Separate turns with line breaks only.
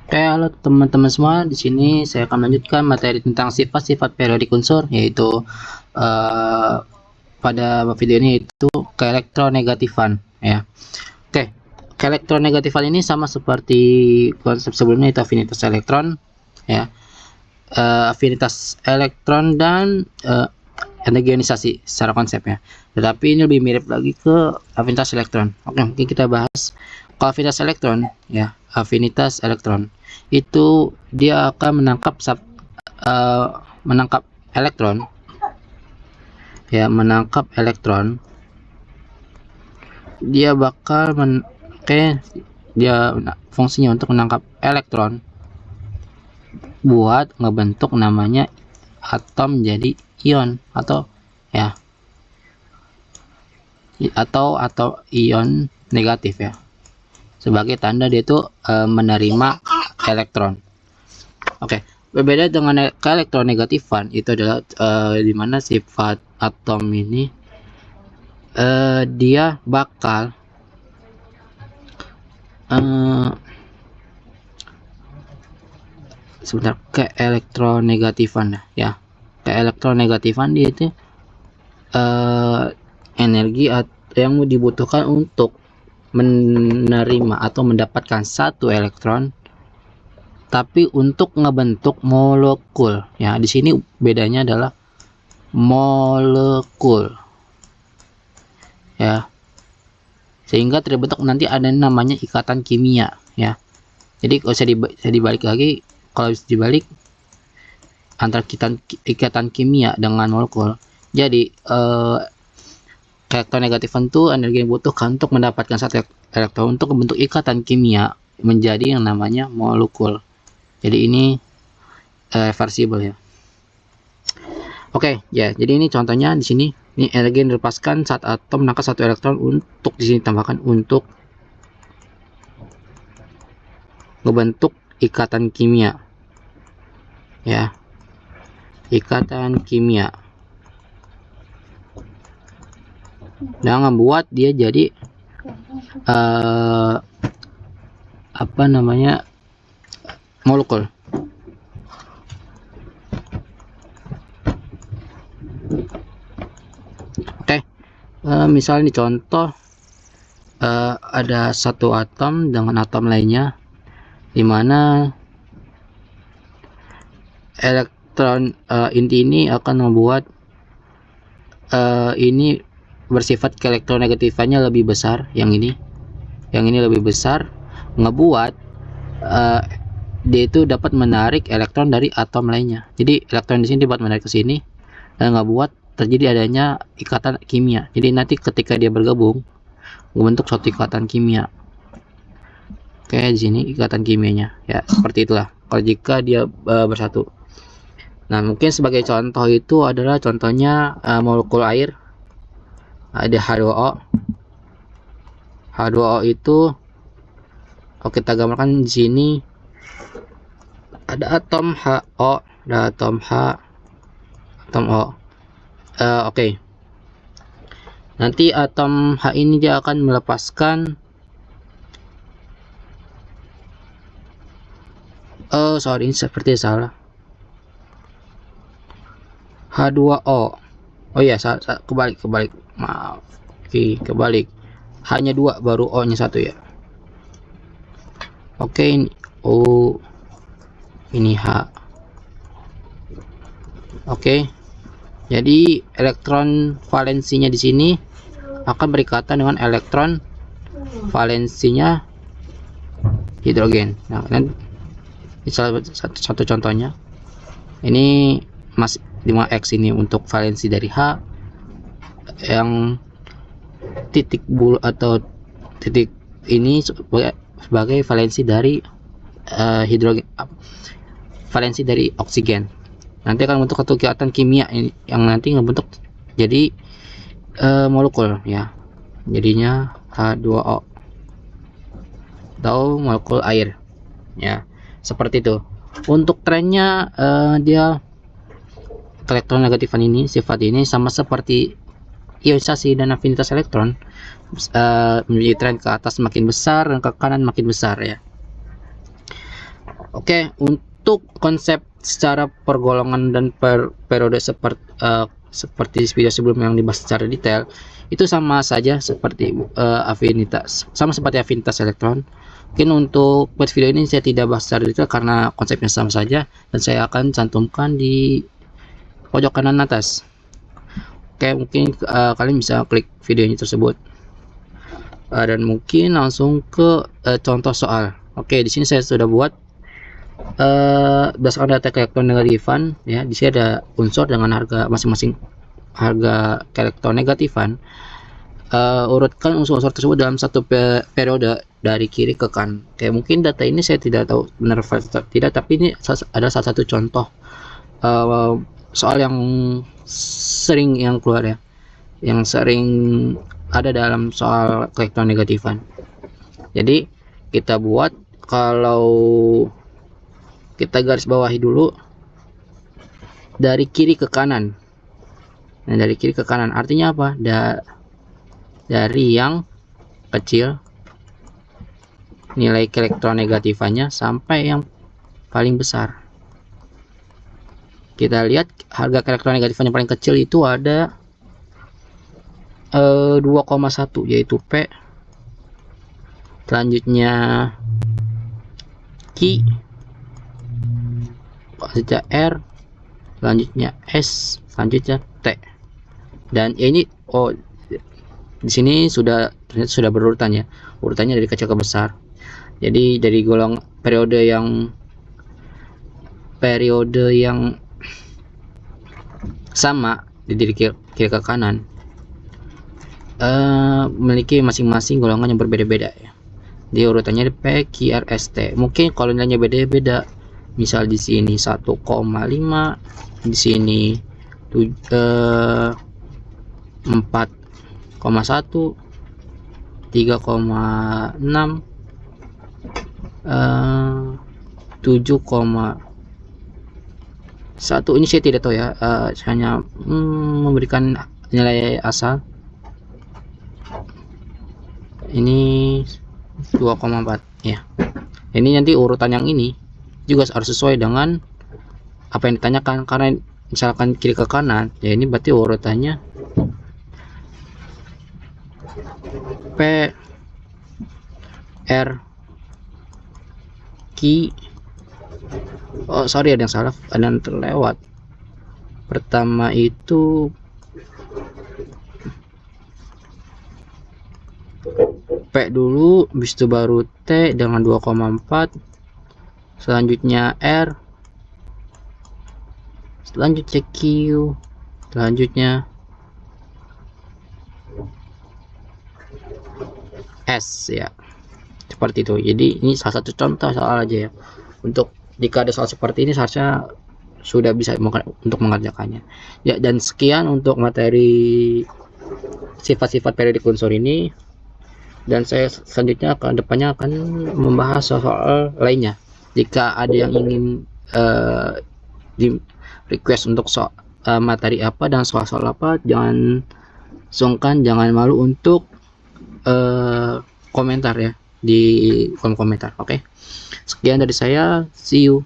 Oke, halo teman-teman semua. Di sini saya akan melanjutkan materi tentang sifat-sifat periodik unsur, yaitu eh, pada video ini itu keelektronegatifan, ya. Oke, keelektronegatifan ini sama seperti konsep sebelumnya, itu afinitas elektron, ya. Afinitas elektron dan energi ionisasi secara konsepnya. Tetapi ini lebih mirip lagi ke afinitas elektron. Oke, mungkin kita bahas kalau afinitas elektron, ya. Afinitas elektron itu dia akan menangkap elektron, ya, menangkap elektron. Dia bakal dia fungsinya untuk menangkap elektron buat ngebentuk namanya atom jadi ion, atau ya, atau ion negatif, ya, sebagai tanda dia itu menerima elektron. Oke, berbeda dengan keelektronegatifan itu adalah di mana sifat atom ini dia bakal sebentar, keelektronegatifan, ya. Keelektronegatifan dia itu energi yang dibutuhkan untuk menerima atau mendapatkan satu elektron, tapi untuk ngebentuk molekul, ya. Di sini bedanya adalah molekul, ya, sehingga terbentuk nanti ada namanya ikatan kimia, ya. Jadi kalau saya dibalik lagi, kalau dibalik antara ikatan kimia dengan molekul, jadi keelektronegatifan itu energi yang dibutuhkan untuk mendapatkan satu elektron untuk membentuk ikatan kimia menjadi yang namanya molekul. Jadi ini reversible, ya. Oke, ya. Jadi ini contohnya di sini. Ini energi yang dilepaskan saat atom menangkap satu elektron, untuk di sini tambahkan untuk membentuk ikatan kimia, ya. Ikatan kimia. Dan membuat dia jadi apa namanya, molekul. Oke, misalnya di contoh ada satu atom dengan atom lainnya, di mana elektron inti ini akan membuat ini bersifat keelektronegatifannya lebih besar, yang ini lebih besar, ngebuat dia itu dapat menarik elektron dari atom lainnya. Jadi elektron di sini dapat menarik ke sini dan ngebuat terjadi adanya ikatan kimia. Jadi nanti ketika dia bergabung membentuk suatu ikatan kimia. Oke, di sini ikatan kimianya, ya, seperti itulah kalau jika dia bersatu. Nah, mungkin sebagai contoh itu adalah contohnya molekul air. Ada H2O. H2O itu kita gambarkan di sini. Ada atom HO, ada atom H, atom O. Oke. Nanti atom H ini dia akan melepaskan sorry, seperti salah. H2O. Oh iya, kebalik. Maaf. Oke, kebalik. Hanya 2, baru O-nya 1, ya. Oke, ini O, ini H. Oke. Jadi elektron valensinya di sini akan berikatan dengan elektron valensinya hidrogen. Nah, ini satu contohnya. Ini masih 5x ini untuk valensi dari H, yang titik bul atau titik ini sebagai valensi dari hidrogen, valensi dari oksigen. Nanti akan membentuk satu ikatan kimia yang nanti membentuk jadi molekul, ya. Jadinya H2O atau molekul air, ya, seperti itu. Untuk trennya dia elektronegatifan ini, sifat ini sama seperti ionisasi dan afinitas elektron, menjadi tren ke atas makin besar dan ke kanan makin besar, ya. Oke, untuk konsep secara pergolongan dan periode seperti video sebelumnya yang dibahas secara detail, itu sama saja seperti sama seperti afinitas elektron. Mungkin untuk buat video ini saya tidak bahas secara detail karena konsepnya sama saja, dan saya akan cantumkan di pojok kanan atas. Oke, mungkin kalian bisa klik video ini tersebut, dan mungkin langsung ke contoh soal. Oke, di sini saya sudah buat berdasarkan data elektronegatifan, ya. Di sini ada unsur dengan harga masing-masing harga elektronegatifan. Urutkan unsur-unsur tersebut dalam satu periode dari kiri ke kanan. Oke, mungkin data ini saya tidak tahu benar atau tidak, tapi ini ada salah satu contoh soal yang sering yang keluar, ya, yang sering ada dalam soal elektronegatifan. Jadi kita buat, kalau kita garis bawahi dulu dari kiri ke kanan. Nah, dari kiri ke kanan artinya apa? Dari yang kecil nilai elektronegatifannya sampai yang paling besar. Kita lihat harga elektronegatifannya paling kecil itu ada 2,1, yaitu P. Selanjutnya Q, selanjutnya R, selanjutnya S, selanjutnya T. Dan ini di sini ternyata sudah berurutan, ya, urutannya dari kecil ke besar. Jadi dari periode yang sama dari kiri ke kanan memiliki masing-masing golongan yang berbeda-beda, ya. Di urutannya P, Q, R, S, T. Mungkin kalau nilainya beda-beda, misal di sini 1,5, di sini 4,1, 3,6, 7,1. Ini saya tidak tahu, ya, hanya memberikan nilai asal. Ini 2,4, ya. Ini nanti urutan yang ini juga harus sesuai dengan apa yang ditanyakan, karena misalkan kiri ke kanan, ya, ini berarti urutannya P, R, Q. Oh, sorry, ada yang salah, ada yang terlewat. Pertama itu P dulu, habis itu baru T dengan 2,4, selanjutnya R, selanjutnya Q, selanjutnya S, ya, seperti itu. Jadi ini salah satu contoh soal aja, ya. Untuk jika ada soal seperti ini seharusnya sudah bisa untuk mengerjakannya, ya. Dan sekian untuk materi sifat-sifat periodik unsur ini, dan saya selanjutnya depannya akan membahas soal lainnya. Jika ada yang ingin di request untuk materi apa dan soal-soal apa, jangan sungkan, jangan malu untuk komentar, ya, di kolom komentar. Oke, sekian dari saya, see you.